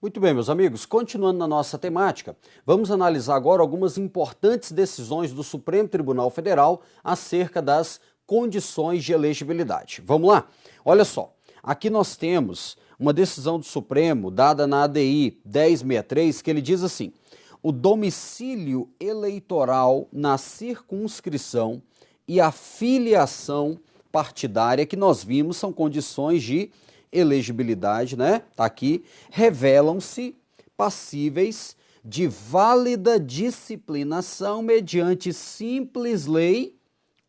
Muito bem, meus amigos, continuando na nossa temática, vamos analisar agora algumas importantes decisões do Supremo Tribunal Federal acerca das condições de elegibilidade. Vamos lá? Olha só, aqui nós temos uma decisão do Supremo dada na ADI 1063 que ele diz assim: o domicílio eleitoral na circunscrição e a filiação partidária que nós vimos são condições de elegibilidade, né? Tá aqui, revelam-se passíveis de válida disciplinação mediante simples lei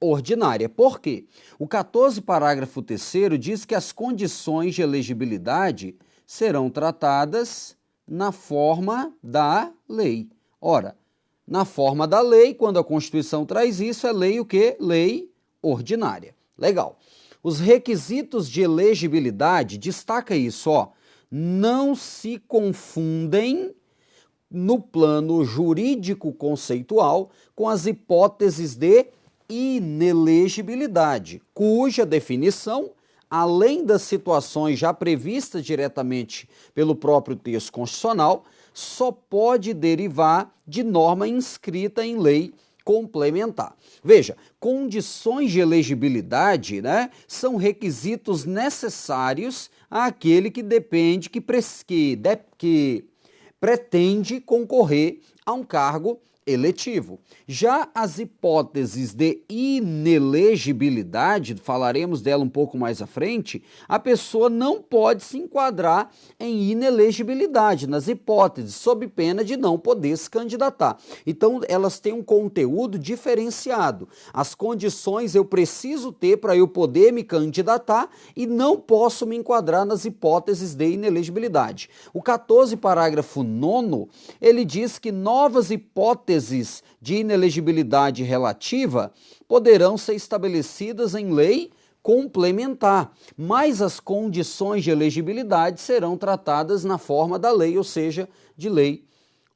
ordinária. Por quê? O 14, parágrafo 3º diz que as condições de elegibilidade serão tratadas na forma da lei. Ora, na forma da lei, quando a Constituição traz isso, é lei o quê? Lei ordinária. Legal. Os requisitos de elegibilidade, destaca isso, ó, não se confundem no plano jurídico conceitual com as hipóteses de inelegibilidade, cuja definição, além das situações já previstas diretamente pelo próprio texto constitucional, só pode derivar de norma inscrita em lei complementar. Veja, condições de elegibilidade, né, são requisitos necessários àquele que pretende concorrer a um cargo eletivo. Já as hipóteses de inelegibilidade, falaremos dela um pouco mais à frente, a pessoa não pode se enquadrar em inelegibilidade nas hipóteses, sob pena de não poder se candidatar. Então, elas têm um conteúdo diferenciado. As condições eu preciso ter para eu poder me candidatar e não posso me enquadrar nas hipóteses de inelegibilidade. O 14, parágrafo 9º, ele diz que novas hipóteses de inelegibilidade relativa poderão ser estabelecidas em lei complementar, mas as condições de elegibilidade serão tratadas na forma da lei, ou seja, de lei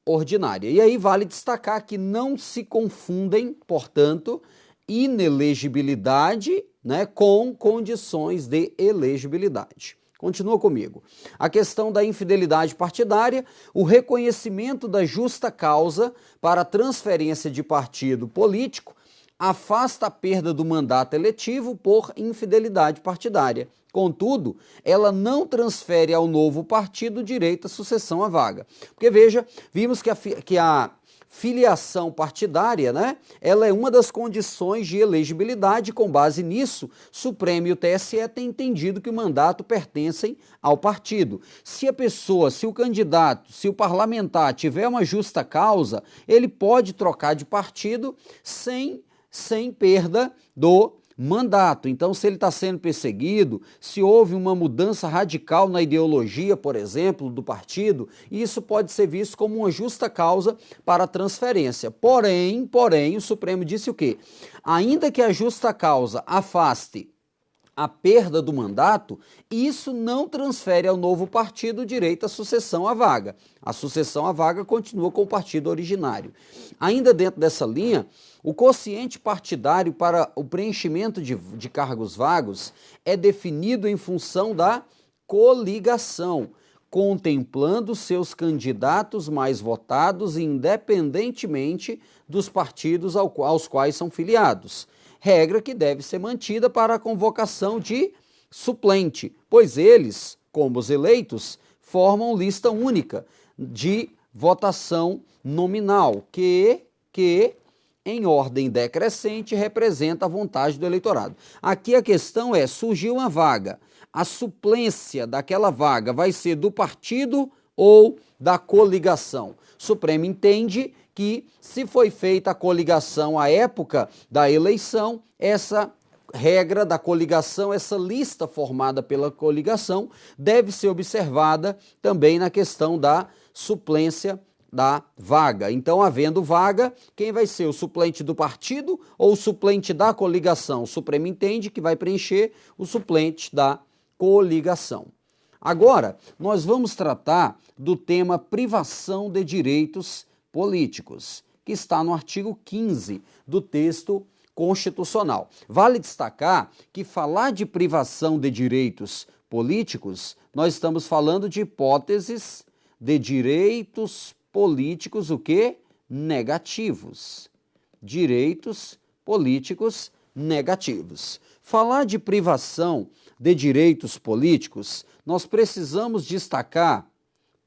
ordinária. E aí vale destacar que não se confundem, portanto, inelegibilidade, né, com condições de elegibilidade. Continua comigo. A questão da infidelidade partidária, o reconhecimento da justa causa para a transferência de partido político afasta a perda do mandato eletivo por infidelidade partidária. Contudo, ela não transfere ao novo partido o direito à sucessão à vaga. Porque veja, vimos que a filiação partidária, né? Ela é uma das condições de elegibilidade. Com base nisso, Supremo e o TSE têm entendido que o mandato pertencem ao partido. Se a pessoa, se o candidato, se o parlamentar tiver uma justa causa, ele pode trocar de partido sem perda do mandato. Então, se ele está sendo perseguido, se houve uma mudança radical na ideologia, por exemplo, do partido, isso pode ser visto como uma justa causa para a transferência. Porém, o Supremo disse o quê? Ainda que a justa causa afaste a perda do mandato, isso não transfere ao novo partido o direito à sucessão à vaga. A sucessão à vaga continua com o partido originário. Ainda dentro dessa linha, o quociente partidário para o preenchimento de cargos vagos é definido em função da coligação, contemplando seus candidatos mais votados independentemente dos partidos aos quais são filiados. Regra que deve ser mantida para a convocação de suplente, pois eles, como os eleitos, formam lista única de votação nominal, que em ordem decrescente representa a vontade do eleitorado. Aqui a questão é, surgiu uma vaga, a suplência daquela vaga vai ser do partido ou da coligação? O Supremo entende que, se foi feita a coligação à época da eleição, essa regra da coligação, essa lista formada pela coligação, deve ser observada também na questão da suplência da vaga. Então, havendo vaga, quem vai ser? O suplente do partido ou o suplente da coligação? O Supremo entende que vai preencher o suplente da coligação. Agora, nós vamos tratar do tema privação de direitos políticos, que está no artigo 15 do texto constitucional. Vale destacar que falar de privação de direitos políticos, nós estamos falando de hipóteses de direitos políticos, o quê? Negativos. Direitos políticos negativos. Falar de privação de direitos políticos, nós precisamos destacar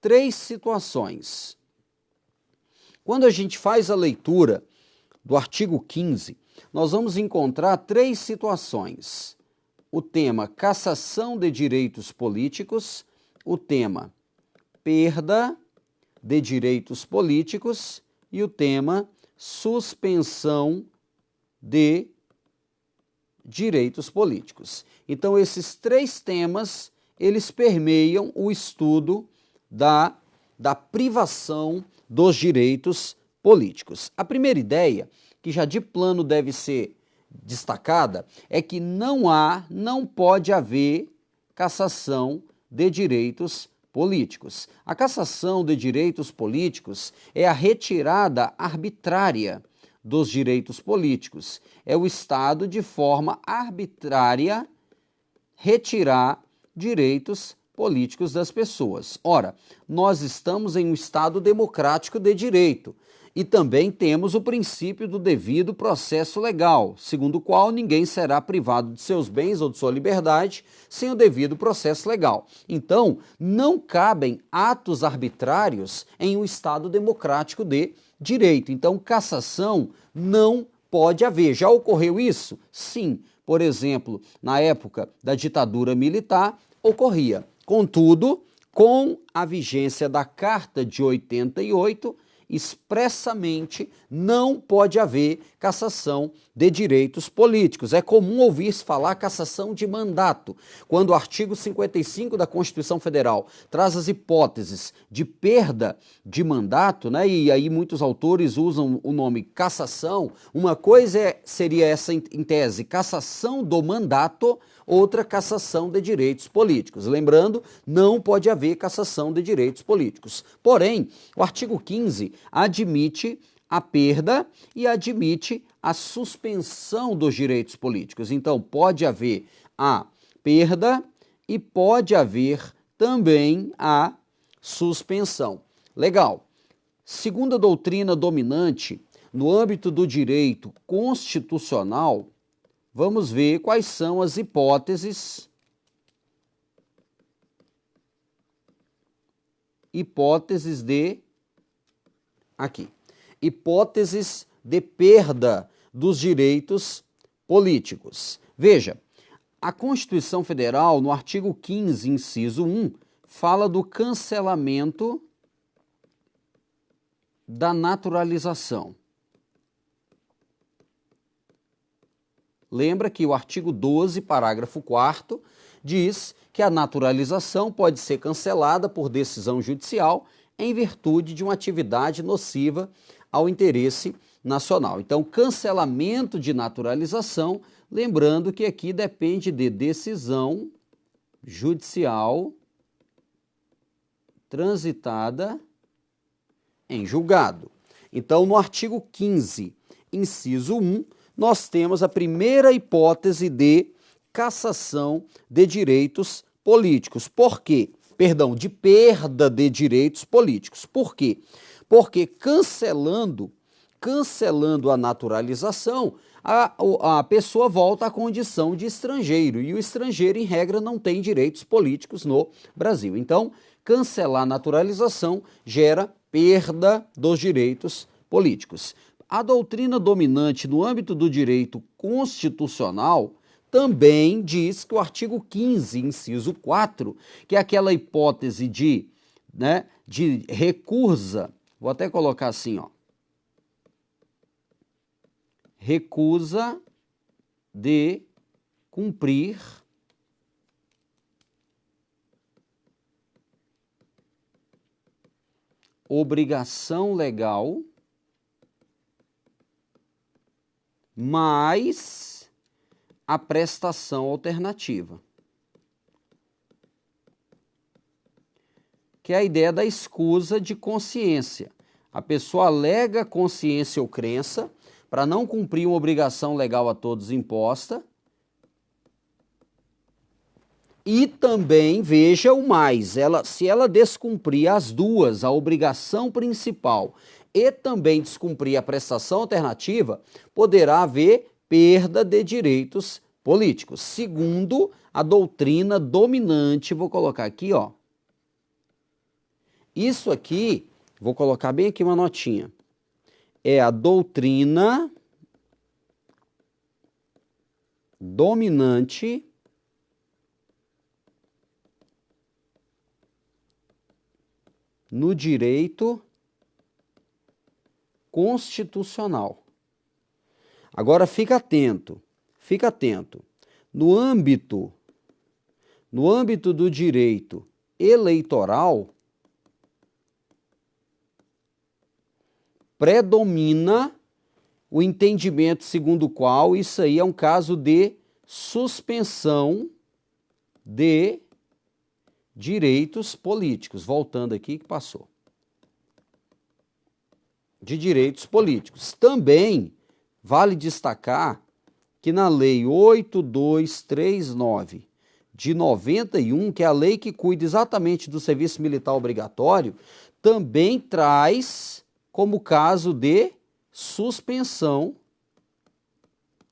3 situações. Quando a gente faz a leitura do artigo 15, nós vamos encontrar 3 situações. O tema cassação de direitos políticos, o tema perda de direitos políticos e o tema suspensão de direitos políticos. Então, esses 3 temas, eles permeiam o estudo da privação dos direitos políticos. A primeira ideia, que já de plano deve ser destacada, é que não pode haver cassação de direitos políticos. A cassação de direitos políticos é a retirada arbitrária dos direitos políticos. É o Estado, de forma arbitrária, retirar direitos políticos das pessoas. Ora, nós estamos em um Estado democrático de direito e também temos o princípio do devido processo legal, segundo o qual ninguém será privado de seus bens ou de sua liberdade sem o devido processo legal. Então, não cabem atos arbitrários em um Estado democrático de direito. Então, cassação não pode haver. Já ocorreu isso? Sim. Por exemplo, na época da ditadura militar, ocorria. Contudo, com a vigência da Carta de 88, expressamente não pode haver cassação de direitos políticos. É comum ouvir-se falar cassação de mandato, quando o artigo 55 da Constituição Federal traz as hipóteses de perda de mandato, né? E aí muitos autores usam o nome cassação. Uma coisa seria essa, em tese, cassação do mandato, outra cassação de direitos políticos. Lembrando, não pode haver cassação de direitos políticos. Porém, o artigo 15 admite a perda e admite a suspensão dos direitos políticos. Então, pode haver a perda e pode haver também a suspensão. Legal. Segundo a doutrina dominante, no âmbito do direito constitucional, vamos ver quais são as hipóteses de hipóteses de perda dos direitos políticos. Veja, a Constituição Federal, no artigo 15, inciso 1, fala do cancelamento da naturalização. Lembra que o artigo 12, parágrafo 4º, diz que a naturalização pode ser cancelada por decisão judicial em virtude de uma atividade nociva ao interesse nacional. Então, cancelamento de naturalização, lembrando que aqui depende de decisão judicial transitada em julgado. Então, no artigo 15, inciso 1, nós temos a primeira hipótese de cassação de direitos políticos. Por quê? Perdão, de perda de direitos políticos. Por quê? Porque cancelando a naturalização, a pessoa volta à condição de estrangeiro, e o estrangeiro, em regra, não tem direitos políticos no Brasil. Então, cancelar a naturalização gera perda dos direitos políticos. A doutrina dominante no âmbito do direito constitucional também diz que o artigo 15, inciso 4, que é aquela hipótese de recusa, vou até colocar assim, recusa de cumprir obrigação legal, mais a prestação alternativa. Que é a ideia da escusa de consciência. A pessoa alega consciência ou crença para não cumprir uma obrigação legal a todos imposta, E também, veja o mais, se ela descumprir as duas, a obrigação principal e também descumprir a prestação alternativa, poderá haver perda de direitos políticos. Segundo a doutrina dominante, vou colocar aqui, ó. Isso aqui, vou colocar bem aqui uma notinha. É a doutrina dominante no direito constitucional. Agora fica atento, fica atento. No âmbito do direito eleitoral, predomina o entendimento segundo o qual isso aí é um caso de suspensão de direitos políticos. Voltando aqui que passou. De direitos políticos. Também vale destacar que na Lei 8239 de 91, que é a lei que cuida exatamente do serviço militar obrigatório, também traz como caso de suspensão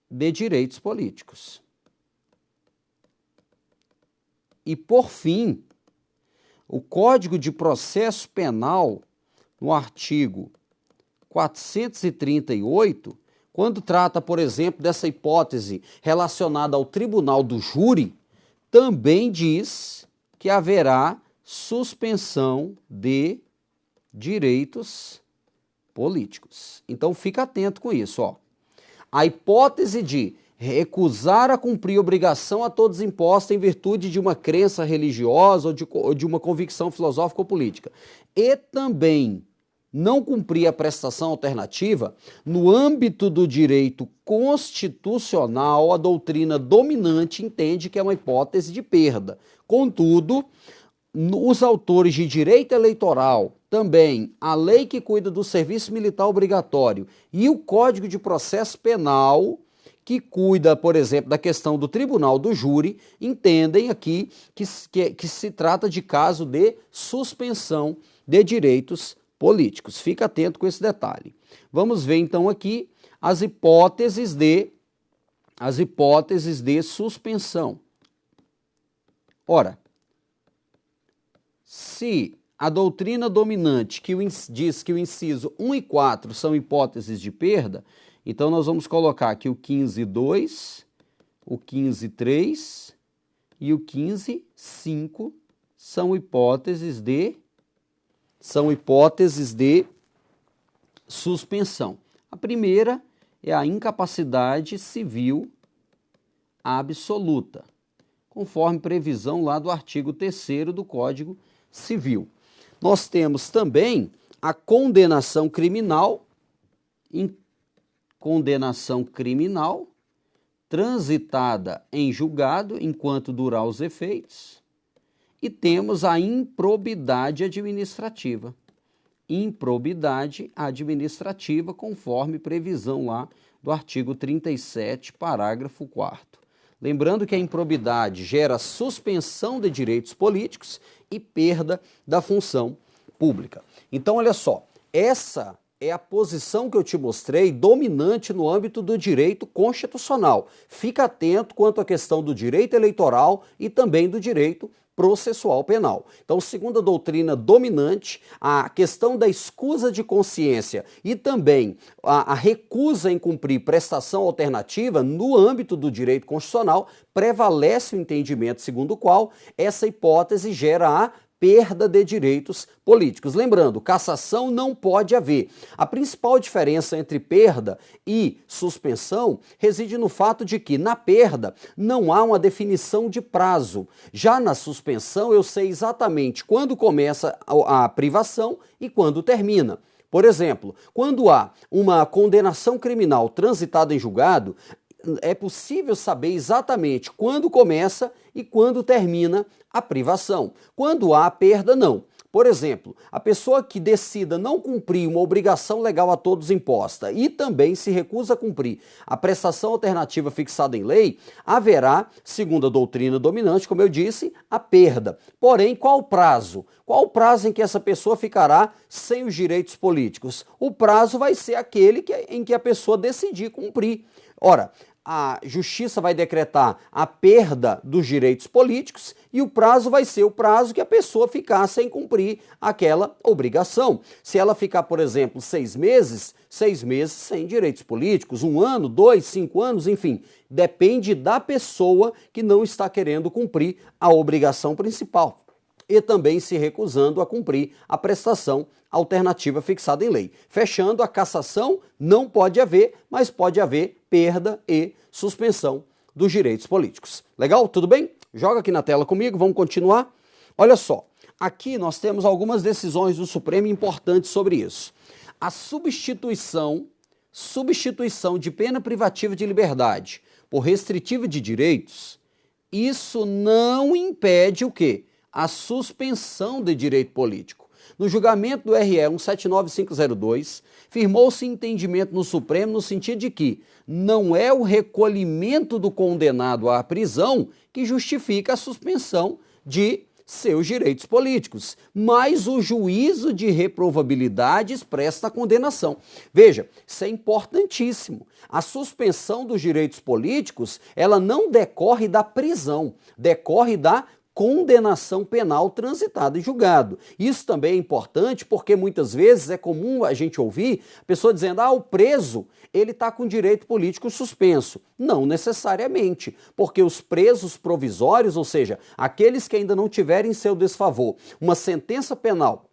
de direitos políticos. E, por fim, o Código de Processo Penal, no artigo 438, quando trata, por exemplo, dessa hipótese relacionada ao tribunal do júri, também diz que haverá suspensão de direitos políticos. Então, fica atento com isso, ó. A hipótese de recusar a cumprir obrigação a todos imposta em virtude de uma crença religiosa ou de uma convicção filosófica ou política, e também não cumprir a prestação alternativa, no âmbito do direito constitucional, a doutrina dominante entende que é uma hipótese de perda. Contudo, os autores de direito eleitoral, também a lei que cuida do serviço militar obrigatório e o Código de Processo Penal, que cuida, por exemplo, da questão do tribunal do júri, entendem aqui que se trata de caso de suspensão de direitos políticos. Fica atento com esse detalhe. Vamos ver então aqui as hipóteses de suspensão. Ora, se a doutrina dominante diz que o inciso 1 e 4 são hipóteses de perda, então nós vamos colocar aqui o 15.2, o 15.3 e o 15.5 são hipóteses de suspensão. A primeira é a incapacidade civil absoluta, conforme previsão lá do artigo 3º do Código Civil. Nós temos também a condenação criminal, transitada em julgado enquanto durar os efeitos, e temos a improbidade administrativa. Improbidade administrativa, conforme previsão lá do artigo 37, parágrafo 4º. Lembrando que a improbidade gera suspensão de direitos políticos e perda da função pública. Então, olha só, essa é a posição que eu te mostrei dominante no âmbito do direito constitucional. Fica atento quanto à questão do direito eleitoral e também do direito processual penal. Então, segundo a doutrina dominante, a questão da escusa de consciência e também a recusa em cumprir prestação alternativa no âmbito do direito constitucional prevalece o entendimento segundo o qual essa hipótese gera a perda de direitos políticos. Lembrando, cassação não pode haver. A principal diferença entre perda e suspensão reside no fato de que, na perda, não há uma definição de prazo. Já na suspensão, eu sei exatamente quando começa a privação e quando termina. Por exemplo, quando há uma condenação criminal transitada em julgado, é possível saber exatamente quando começa e quando termina a privação. Quando há perda, não. Por exemplo, a pessoa que decida não cumprir uma obrigação legal a todos imposta e também se recusa a cumprir a prestação alternativa fixada em lei, haverá, segundo a doutrina dominante, como eu disse, a perda. Porém, qual o prazo? Qual o prazo em que essa pessoa ficará sem os direitos políticos? O prazo vai ser aquele em que a pessoa decidir cumprir. Ora, a justiça vai decretar a perda dos direitos políticos e o prazo vai ser o prazo que a pessoa ficar sem cumprir aquela obrigação. Se ela ficar, por exemplo, 6 meses sem direitos políticos, 1 ano, 2, 5 anos, enfim, depende da pessoa que não está querendo cumprir a obrigação principal e também se recusando a cumprir a prestação alternativa fixada em lei. Fechando, a cassação não pode haver, mas pode haver perda e suspensão dos direitos políticos. Legal? Tudo bem? Joga aqui na tela comigo, vamos continuar. Olha só, aqui nós temos algumas decisões do Supremo importantes sobre isso. A substituição de pena privativa de liberdade por restritiva de direitos, isso não impede o quê? A suspensão de direito político. No julgamento do RE 179502, firmou-se entendimento no Supremo no sentido de que não é o recolhimento do condenado à prisão que justifica a suspensão de seus direitos políticos, mas o juízo de reprovabilidade expressa a condenação. Veja, isso é importantíssimo. A suspensão dos direitos políticos, ela não decorre da prisão, decorre da condenação penal transitada em julgado. Isso também é importante porque muitas vezes é comum a gente ouvir a pessoa dizendo, o preso, ele está com direito político suspenso. Não necessariamente, porque os presos provisórios, ou seja, aqueles que ainda não tiverem em seu desfavor uma sentença penal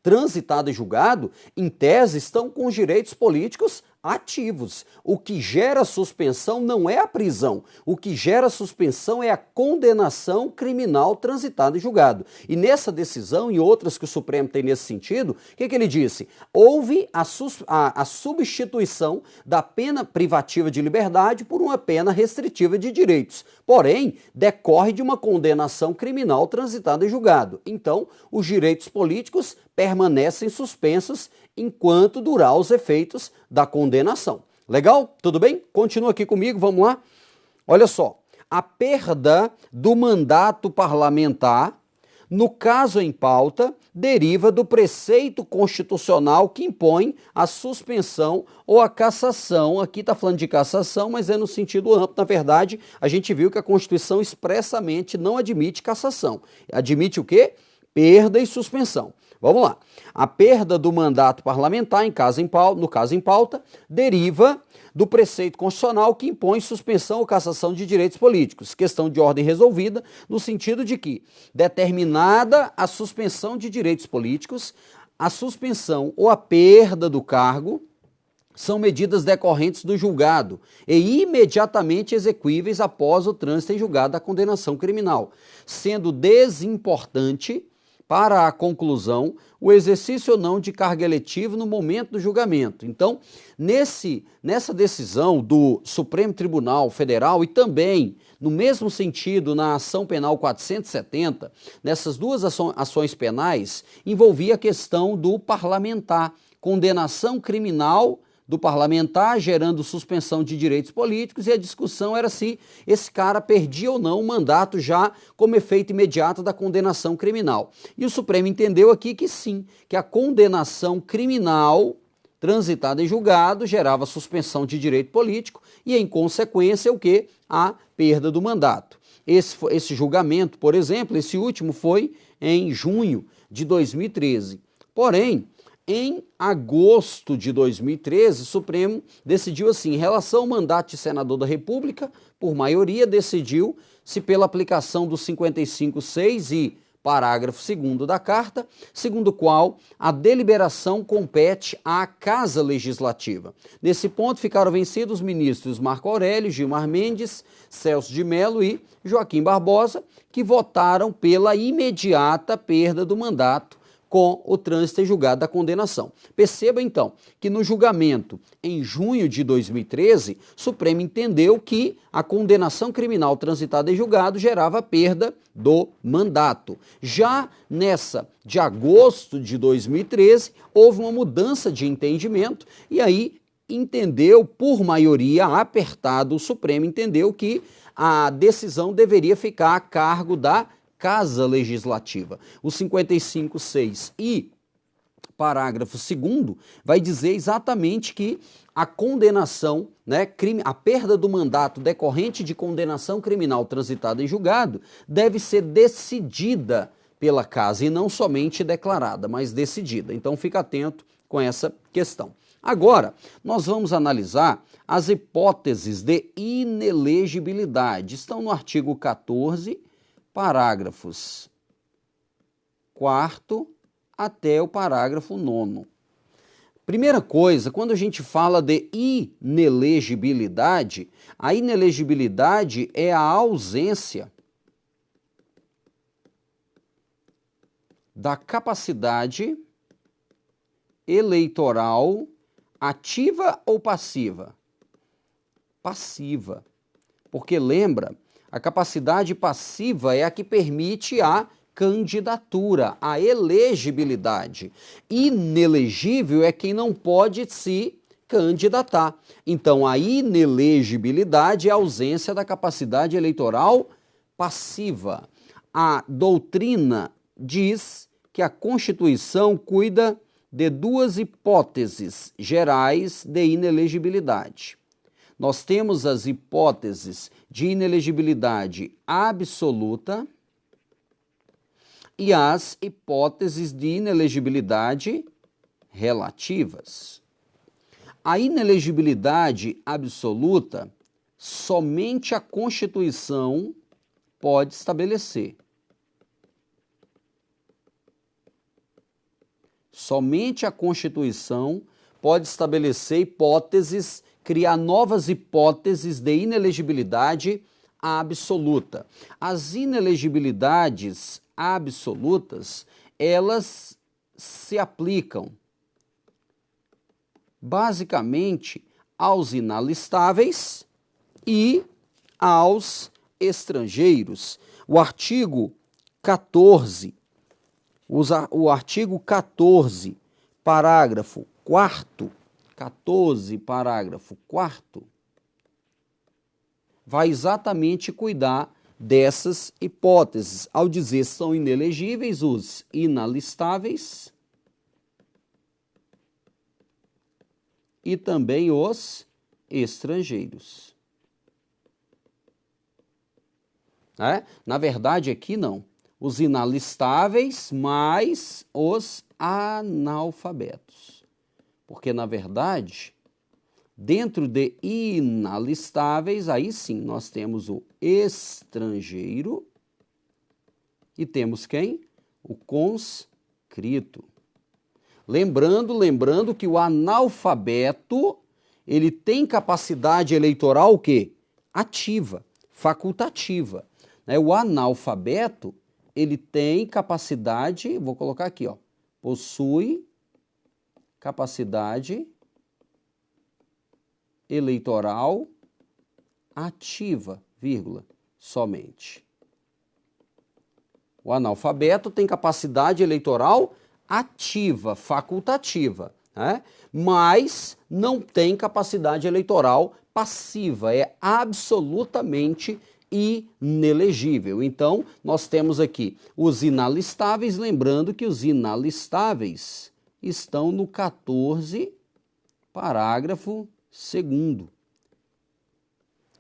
transitada em julgado, em tese, estão com os direitos políticos ativos. O que gera suspensão não é a prisão, o que gera suspensão é a condenação criminal transitada em julgado. E nessa decisão e outras que o Supremo tem nesse sentido, o que ele disse? Houve a substituição da pena privativa de liberdade por uma pena restritiva de direitos. Porém, decorre de uma condenação criminal transitada em julgado. Então, os direitos políticos permanecem suspensos enquanto durar os efeitos da condenação. Legal? Tudo bem? Continua aqui comigo, vamos lá? Olha só, a perda do mandato parlamentar, no caso em pauta, deriva do preceito constitucional que impõe a suspensão ou a cassação. Aqui está falando de cassação, mas é no sentido amplo. Na verdade, a gente viu que a Constituição expressamente não admite cassação. Admite o quê? Perda e suspensão. Vamos lá. A perda do mandato parlamentar, no caso em pauta, deriva do preceito constitucional que impõe suspensão ou cassação de direitos políticos. Questão de ordem resolvida, no sentido de que, determinada a suspensão de direitos políticos, a suspensão ou a perda do cargo são medidas decorrentes do julgado e imediatamente exequíveis após o trânsito em julgado da condenação criminal, sendo desimportante para a conclusão o exercício ou não de cargo eletivo no momento do julgamento. Então, nessa decisão do Supremo Tribunal Federal e também, no mesmo sentido, na ação penal 470, nessas duas ações penais, envolvia a questão do parlamentar, condenação criminal do parlamentar, gerando suspensão de direitos políticos, e a discussão era se esse cara perdia ou não o mandato já como efeito imediato da condenação criminal. E o Supremo entendeu aqui que sim, que a condenação criminal transitada em julgado gerava suspensão de direito político e, em consequência, o quê? A perda do mandato. Esse julgamento, por exemplo, esse último foi em junho de 2013. Porém, em agosto de 2013, o Supremo decidiu assim, em relação ao mandato de senador da República, por maioria decidiu se pela aplicação do 55.6 e parágrafo 2º da Carta, segundo o qual a deliberação compete à Casa Legislativa. Nesse ponto ficaram vencidos os ministros Marco Aurélio, Gilmar Mendes, Celso de Mello e Joaquim Barbosa, que votaram pela imediata perda do mandato com o trânsito em julgado da condenação. Perceba, então, que no julgamento em junho de 2013, o Supremo entendeu que a condenação criminal transitada em julgado gerava perda do mandato. Já nessa de agosto de 2013, houve uma mudança de entendimento e aí entendeu, por maioria apertada, o Supremo entendeu que a decisão deveria ficar a cargo da Casa Legislativa. O 55.6 e parágrafo 2º vai dizer exatamente que a condenação, a perda do mandato decorrente de condenação criminal transitada em julgado deve ser decidida pela Casa e não somente declarada, mas decidida. Então fica atento com essa questão. Agora, nós vamos analisar as hipóteses de inelegibilidade. Estão no artigo 14, parágrafos 4º até o parágrafo 9º. Primeira coisa, quando a gente fala de inelegibilidade, a inelegibilidade é a ausência da capacidade eleitoral ativa ou passiva? Passiva. Porque lembra, a capacidade passiva é a que permite a candidatura, a elegibilidade. Inelegível é quem não pode se candidatar. Então, a inelegibilidade é a ausência da capacidade eleitoral passiva. A doutrina diz que a Constituição cuida de duas hipóteses gerais de inelegibilidade. Nós temos as hipóteses de inelegibilidade absoluta e as hipóteses de inelegibilidade relativas. A inelegibilidade absoluta, somente a Constituição pode estabelecer. Somente a Constituição pode estabelecer hipóteses, criar novas hipóteses de inelegibilidade absoluta. As inelegibilidades absolutas, elas se aplicam basicamente aos inalistáveis e aos estrangeiros. O artigo 14, parágrafo 4º, 14, parágrafo 4º, vai exatamente cuidar dessas hipóteses, ao dizer que são inelegíveis os inalistáveis e também os estrangeiros. Na verdade, aqui não. Os inalistáveis mais os analfabetos. Porque, na verdade, dentro de inalistáveis, aí sim, nós temos o estrangeiro e temos quem? O conscrito. Lembrando que o analfabeto, ele tem capacidade eleitoral o quê? Ativa, facultativa. O analfabeto, ele tem capacidade, vou colocar aqui, possui capacidade eleitoral ativa, somente. O analfabeto tem capacidade eleitoral ativa, facultativa, mas não tem capacidade eleitoral passiva, é absolutamente inelegível. Então, nós temos aqui os inalistáveis, lembrando que os inalistáveis estão no 14, parágrafo 2º,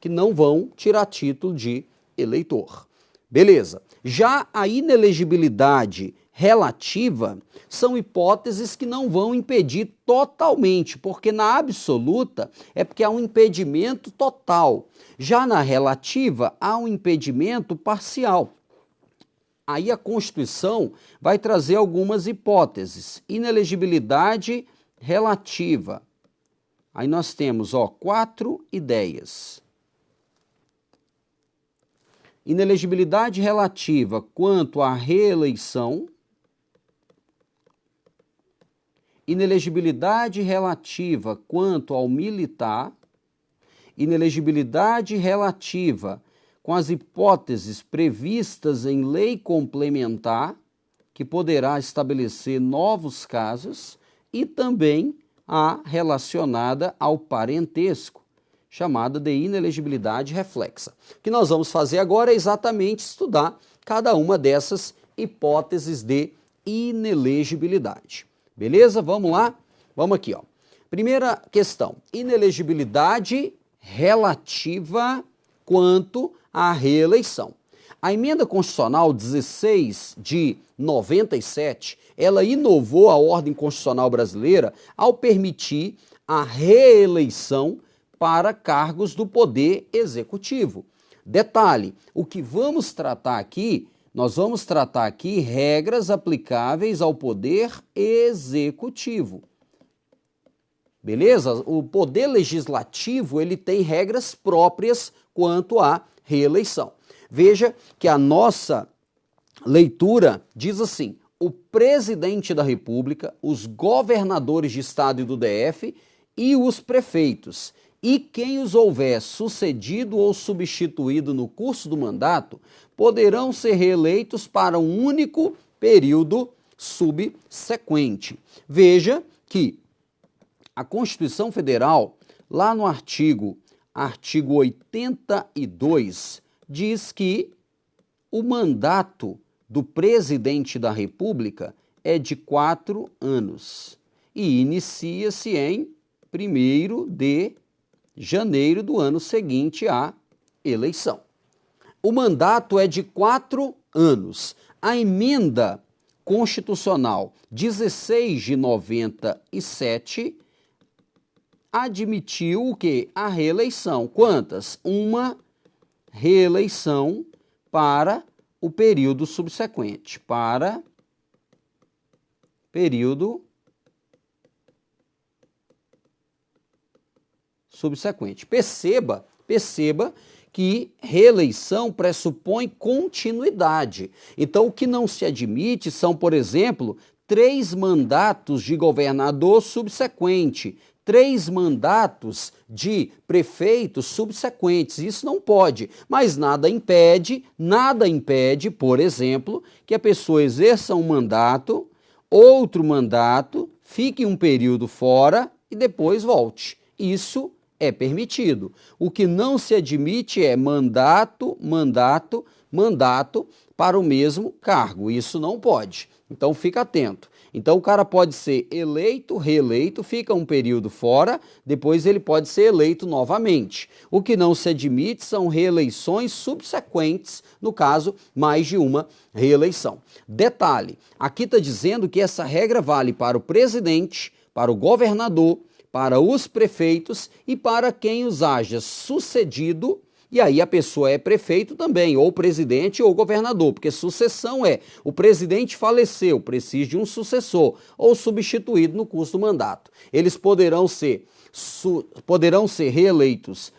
que não vão tirar título de eleitor. Beleza. Já a inelegibilidade relativa são hipóteses que não vão impedir totalmente, porque na absoluta é porque há um impedimento total. Já na relativa há um impedimento parcial. Aí a Constituição vai trazer algumas hipóteses. Inelegibilidade relativa. Aí nós temos 4 ideias. Inelegibilidade relativa quanto à reeleição inelegibilidade relativa quanto ao militar, inelegibilidade relativa com as hipóteses previstas em lei complementar, que poderá estabelecer novos casos, e também a relacionada ao parentesco, chamada de inelegibilidade reflexa. O que nós vamos fazer agora é exatamente estudar cada uma dessas hipóteses de inelegibilidade. Beleza? Vamos lá? Vamos aqui, ó. Primeira questão, inelegibilidade relativa quanto à reeleição. A emenda constitucional 16 de 97, ela inovou a ordem constitucional brasileira ao permitir a reeleição para cargos do poder executivo. Detalhe, o que vamos tratar aqui, nós vamos tratar aqui regras aplicáveis ao poder executivo. Beleza? O poder legislativo, ele tem regras próprias quanto à reeleição. Veja que a nossa leitura diz assim: o presidente da República, os governadores de estado e do DF e os prefeitos, e quem os houver sucedido ou substituído no curso do mandato, poderão ser reeleitos para um único período subsequente. Veja que a Constituição Federal, lá no artigo 82, diz que o mandato do presidente da República é de 4 anos e inicia-se em 1º de janeiro do ano seguinte à eleição. O mandato é de 4 anos. A emenda constitucional 16 de 97 admitiu o quê? A reeleição. Quantas? Uma reeleição para o período subsequente. Para período subsequente. Perceba que reeleição pressupõe continuidade. Então, o que não se admite são, por exemplo, 3 mandatos de governador subsequente, 3 mandatos de prefeitos subsequentes. Isso não pode, mas nada impede, por exemplo, que a pessoa exerça um mandato, outro mandato, fique um período fora e depois volte. Isso é permitido. O que não se admite é mandato para o mesmo cargo. Isso não pode. Então fica atento. Então o cara pode ser eleito, reeleito, fica um período fora, depois ele pode ser eleito novamente. O que não se admite são reeleições subsequentes, no caso, mais de uma reeleição. Detalhe, aqui está dizendo que essa regra vale para o presidente, para o governador, para os prefeitos e para quem os haja sucedido. E aí a pessoa é prefeito também, ou presidente ou governador, porque sucessão é o presidente faleceu, precisa de um sucessor, ou substituído no curso do mandato. Eles poderão ser reeleitos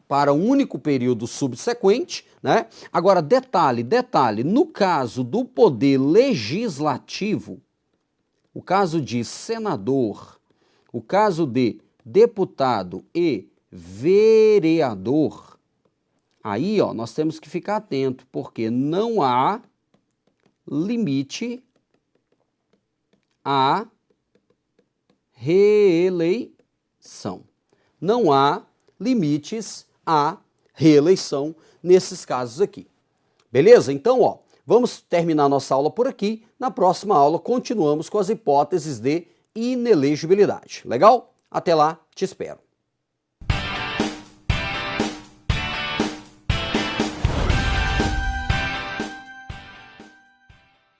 para um único período subsequente, né? Agora, detalhe, no caso do poder legislativo, o caso de senador, o caso de deputado e vereador, aí, ó, nós temos que ficar atento, porque não há limite à reeleição. Não há limites à reeleição nesses casos aqui. Beleza? Então, ó, vamos terminar nossa aula por aqui. Na próxima aula, continuamos com as hipóteses de inelegibilidade. Legal? Até lá, te espero.